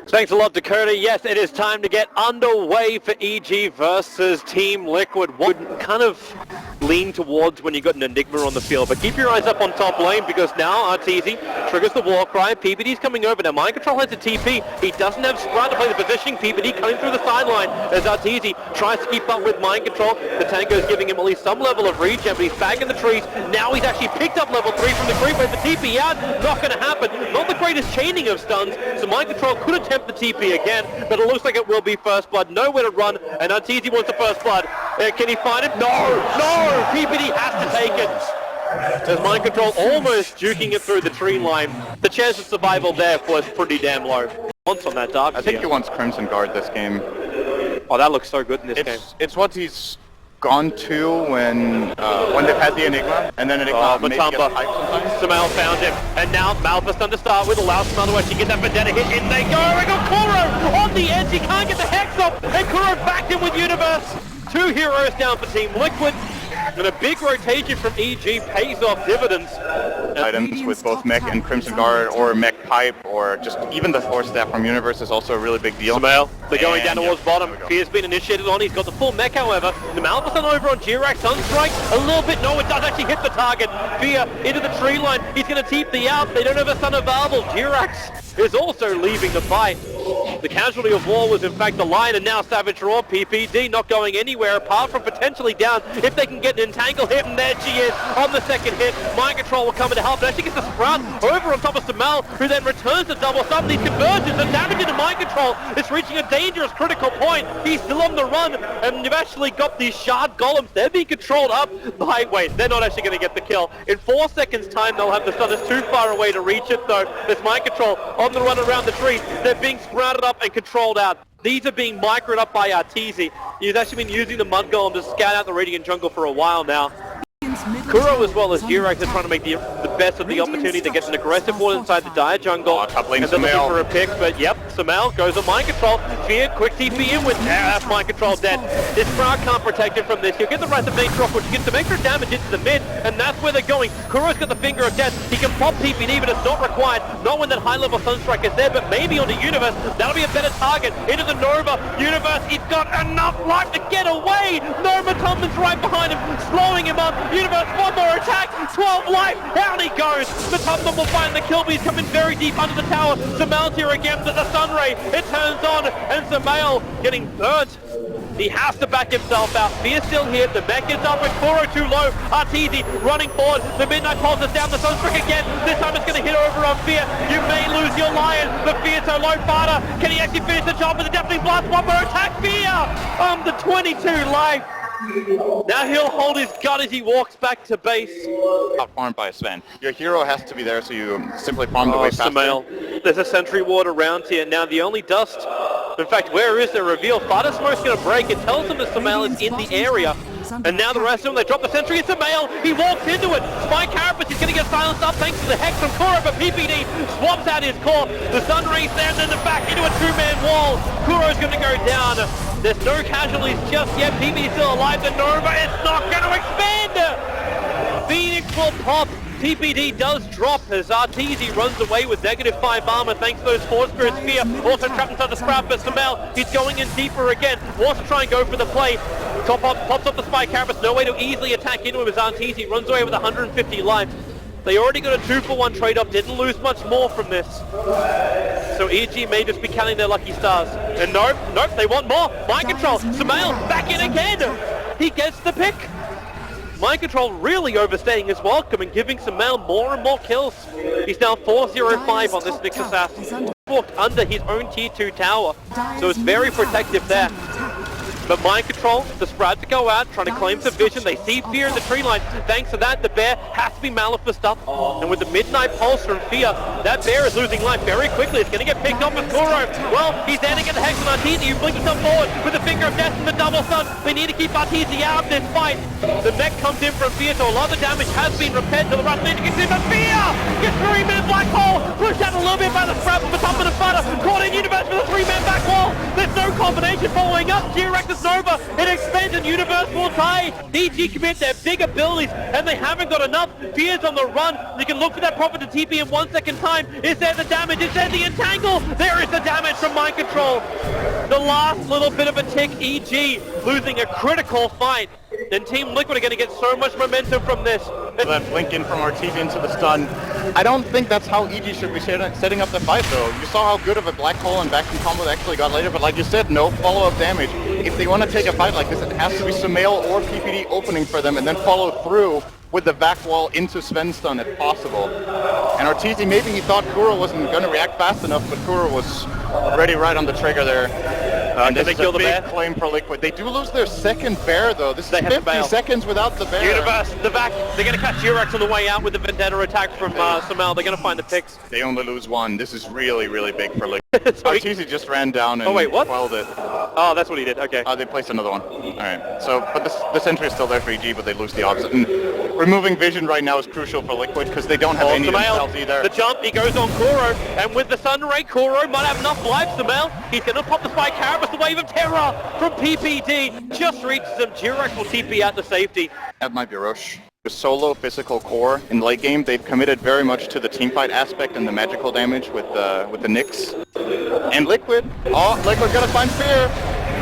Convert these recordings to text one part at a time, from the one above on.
Thanks a lot, Dakota. Yes, it is time to get underway for EG versus Team Liquid. What would kind of lean towards when you got an Enigma on the field, but keep your eyes up on top lane because now Arteezy triggers the Warcry. PPD's coming over now. Mind Control has a TP. He doesn't have Sprout to play the positioning. PPD coming through the sideline as Arteezy tries to keep up with Mind Control. The Tango is giving him at least some level of regen, but he's back in the trees. Now he's actually picked up level 3 from the creep with the TP out. Not going to happen. Not the greatest chaining of stuns, so Mind Control could attempt the TP again, but it looks like it will be first blood. Nowhere to run, and Arteezy wants the first blood. Can he find it? No! PPD has to take it. As Mind Control almost juking it through the tree line. The chance of survival there was pretty damn low. Once on that dark. I think he wants Crimson Guard this game. Oh, that looks so good in this game. It's what he's gone to when they've had the Enigma, and then Enigma maybe gets hyped sometimes. Samel found him, and now Malphus done to start with, allows Samel to actually get that Vendetta hit. In they go, and got Kuro on the edge, he can't get the Hex off, and Kuro backed him with Universe. 2 heroes down for Team Liquid, and a big rotation from EG pays off dividends. Items with both Mech and Crimson Guard, or Mech Pipe, or just even the Force Staff from Universe is also a really big deal. Samel, they're going down towards bottom. Fear's been initiated on, he's got the full Mech however. The Malphus on over on Jirac, Sunstrike, a little bit, no it does actually hit the target. Fear into the tree line, he's going to TP out, they don't have a Sun available. Jirac is also leaving the fight. The casualty of war was in fact the line, and now Savage Raw. PPD not going anywhere apart from potentially down if they can get an entangle hit, and there she is on the second hit. Mind Control will come in to help, and actually gets the Sprout over on top of Samel, who then returns to double some of these conversions. The damage into Mind Control is reaching a dangerous critical point. He's still on the run, and you've actually got these shard golems. They're being controlled up by, wait, they're not actually going to get the kill. In 4 seconds time they'll have the sun. It's too far away to reach it though. There's Mind Control on the run around the tree. They're being sprouted up and controlled out. These are being microed up by Arteezy. He's actually been using the Mud Golem to scout out the Radiant jungle for a while now. Kuro as well as Jirac are trying to make the best of the opportunity. They get an aggressive ward inside the Dire jungle. Top lane and they're looking Samel for a pick, but yep, Samel goes on Mind Control. Fear, quick TP in with, that's Mind Control dead. This Sprout can't protect him from this. He'll get the Wrath of Nature off, which gets some extra damage into the mid, and that's where they're going. Kuro's got the Finger of Death. He can pop TPD, but it's not required. Not when that high level Sunstrike is there, but maybe on the Universe, that'll be a better target. Into the Nova. Universe, he's got enough life to get away. Nova Tomlin's right behind him, slowing him up. Universe, one more attack, 12 life, down he goes. The Tumblr will find the kill, but he's coming very deep under the tower. Samel's here again, but the Sun Ray, it turns on, and Samel getting burnt. He has to back himself out. Fear's still here, the mech is up with Kuro too low. Arteezy running forward, the Midnight Pulse is down, the Sunstrike again. This time it's going to hit over on Fear. You may lose your Lion, but Fear's so low. Farter, can he actually finish the job with a Deafening Blast? One more attack, Fear! The 22 life. Now he'll hold his gun as he walks back to base. Farmed by Sven. Your hero has to be there, so you simply farm the way faster. Samel. There's a sentry ward around here. Now the only dust, in fact, where is the reveal? Fada Smoke's going to break. It tells them that Samel is in the area. And now the rest of them, they drop the sentry. It's Samel. He walks into it. Spy Carapace is going to get silenced up thanks to the Hex from Kuro, but PPD swaps out his core. The Sun Rays there, and then the back into a 2-man wall. Kuro's going to go down. There's no casualties just yet. PPD's still alive. The Nova is not going to expand. Phoenix will pop. TPD does drop as Arteezy runs away with -5 armor thanks to those Force Spirit Spear. Also trapped inside the Sprout, but Samel, he's going in deeper again. Wants to try and go for the play. Top up, pops up the Spy Carapace. No way to easily attack into him as Arteezy runs away with 150 life. They already got a 2-for-1 trade-off, didn't lose much more from this. So EG may just be counting their lucky stars. And nope, they want more. Mind Control, Samel back in again. He gets the pick. Mind Control really overstaying his welcome and giving Samel more and more kills. He's now 4-0-5 on this Nyx Assassin. Walked under his own tier 2 tower, so it's very protective there. But Mind Control, the Sprout to go out, trying to claim some vision. They see Fear in the tree line. Thanks to that, the Bear has to be Malphused up. And with the Midnight Pulse from Fear, that Bear is losing life very quickly. It's going to get picked up with Kuro. Well, he's there to get the Hex on Arteezy, who blinks himself forward with the Finger of Death and the double stun. They need to keep Arteezy out of this fight. The mech comes in from Fear, so a lot of the damage has been repaired to the right lane to get in, but Fear gets 3-man black hole, pushed out a little bit by the Sprout from the top of the Flutter, caught in Universe with a 3-man back wall. There's no combination following up. G-Rex is Nova. It expands and Universe will tie. EG commit their big abilities and they haven't got enough. Fear's on the run. They can look for that profit to TP in 1 second time. Is there the damage? Is there the entangle? There is the damage from Mind Control. The last little bit of a tick, EG losing a critical fight. And Team Liquid are going to get so much momentum from this. That blink in from Arteezy into the stun. I don't think that's how EG should be setting up the fight though. You saw how good of a black hole and vacuum combo they actually got later, but like you said, no follow-up damage. If they want to take a fight like this, it has to be Sumail or PPD opening for them and then follow through with the back wall into Sven's stun if possible. And Arteezy, maybe he thought Kuro wasn't going to react fast enough, but Kuro was ready right on the trigger there. And this is a big claim for Liquid. They do lose their second bear though. This is 50 seconds without the bear. Universe, the back, they're going to catch G-Rex on the way out with the Vendetta attack from Sumail. They're going to find the picks. They only lose one. This is really, really big for Liquid. Arteezy just ran down and quelled it. Oh, that's what he did. Okay. They placed another one. Alright. So, but the sentry is still there for EG, but they lose the opposite. And removing vision right now is crucial for Liquid because they don't have any themselves either. The jump, he goes on Kuro, and with the Sun Ray, Kuro might have enough life. Sumail, he's going to pop the Spike Carapace, the Wave of Terror from PPD. Just reaches him. G-Rex will TP out to safety. That might be Roche. The solo physical core in late game, they've committed very much to the teamfight aspect and the magical damage with the Nyx. And Liquid, Liquid gonna find Fear.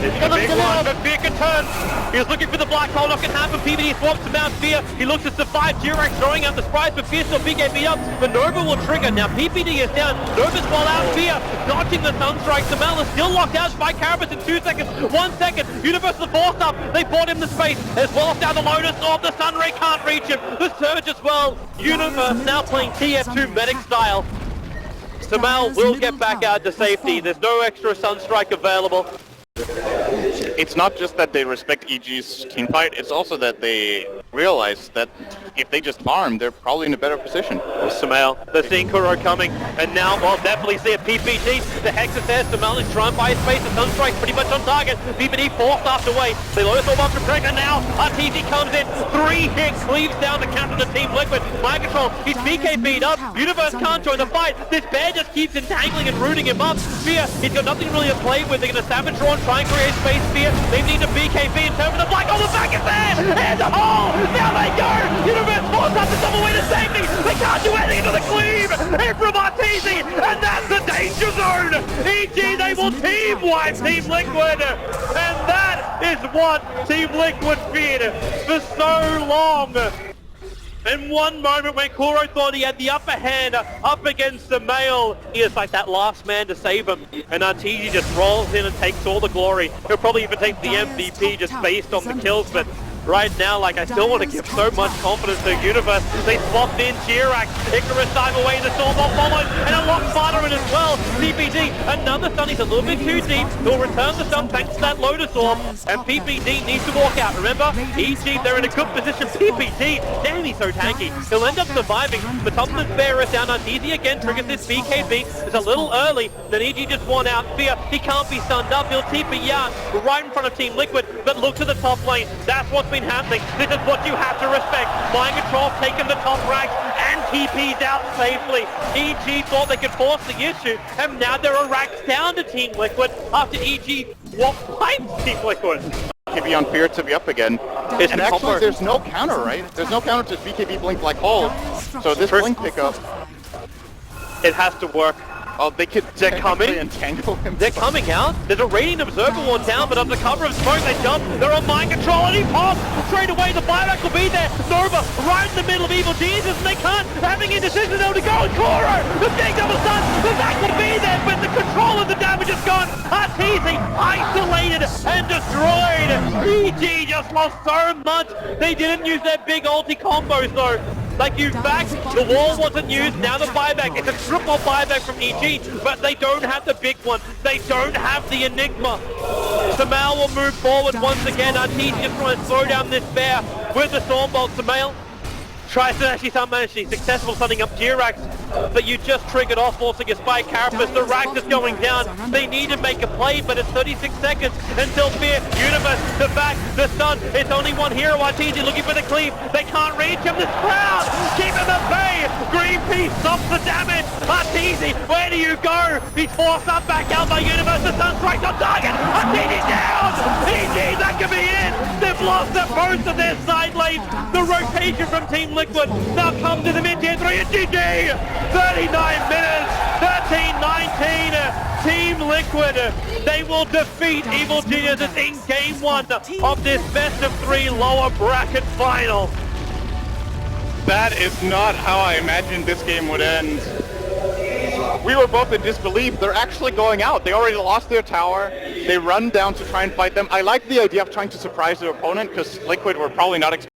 This is a big one, but Fear can turn. He was looking for the black hole, not gonna happen. PPD swaps to Mount Fear. He looks to survive. G-Rex throwing out the sprites, but Fear still BKB up. But Nova will trigger. Now PPD is down. Nova's while out. Fear dodging the Sunstrike. Sumail is still locked out by Carapace in 2 seconds. 1 second. Universe the force up. They bought him the space. As well as down the Lotus Orb. The Sunray can't reach him. The Surge as well. Universe now playing TF2 medic style. Sumail will get back out to safety. There's no extra Sunstrike available. It's not just that they respect EG's teamfight, it's also that they realize that if they just farm, they're probably in a better position. Sumail, they're seeing Kuro coming, and now we'll definitely see a PPD. The Hex is there, Sumail is trying by his space, the Sunstrike's pretty much on target. PPD forced after way. They load us all up to pressure now. Arteezy comes in, 3 hits, cleaves down the counter to Team Liquid. Mind Control, he's BKB'd up. Universe can't join the fight. This bear just keeps entangling and rooting him up. Fear, he's got nothing really to play with. They're going to Savage Draw and try and create space. Fear, they need a BKB in terms of the black. Oh, the back is there! And the hole! Now they go! Universe forced up to double way to safety! They can't do anything to the cleave! And from Arteezy! And that's the danger zone! EG, they will team wipe Team Liquid! And that is what Team Liquid feared for so long! In one moment when Kuro thought he had the upper hand up against Sumail, he is like that last man to save him. And Arteezy just rolls in and takes all the glory. He'll probably even take the MVP just based on the kills, but right now, like, I still want to give so much confidence to Universe. They swapped in G-Rex. Icarus dive away, the Stormball follows, and a lock Spider in as well. PPD, another stun. He's a little bit too deep. He'll return the stun thanks to that Lotus Orb, and PPD needs to walk out. Remember, EG, they're in a good position. PPD, damn, he's so tanky. He'll end up surviving. The Thompson's Bear is down. Arteezy again triggers this BKB. It's a little early. Then EG just won out. Fear, he can't be stunned up. He'll TP out right in front of Team Liquid, but look to the top lane. That's what's been happening. This is what you have to respect. Mind Control taking the top ranks and TP's out safely. EG thought they could force the issue, and now there are racks down to Team Liquid after EG wipes Team Liquid. BKB on Fear to be up again. And actually there's no counter, right? There's no counter to BKB Blink Black Hole. So this Blink pickup, it has to work. Oh, they're coming. Entangle him. They're coming out. There's a Radiant Observer Ward down, but under cover of smoke, they jump. They're on Mind Control, and he pops. Straight away, the buyback will be there. Nova right in the middle of Evil Jesus, and they can't. Having indecision though to go. And Kuro, the big double stun. The back will be there, but the control of the damage is gone. Arteezy isolated and destroyed. EG just lost so much. They didn't use their big ulti combos though. Like you back, the wall wasn't used, now the buyback. It's a triple buyback from EG, but they don't have the big one. They don't have the Enigma. Sumail will move forward once again. Arteezy just trying to slow down this bear with the Stormbolt. Sumail tries to actually manage to be successful stunning up G-Rex, but you just triggered off forcing a Spike Carapace. The rack is going down. They need to make a play, but it's 36 seconds until Fear. Universe, the back, the stun. It's only one hero. Arteezy looking for the cleave. They can't reach him. This crowd keep him at bay. Greenpeace stops the damage. Arteezy, where do you go? He's forced up back out by Universe. The Sunstrike's on target. Arteezy down. EG, that could be it. They've lost both of their side lanes. The rotation from Team Liquid now comes to the mid-tier 3 and GG. 39 minutes. 13-19. Team Liquid, they will defeat Evil Geniuses in Game 1 of this best of 3 lower bracket final. That is not how I imagined this game would end. We were both in disbelief. They're actually going out. They already lost their tower. They run down to try and fight them. I like the idea of trying to surprise their opponent because Liquid were probably not expecting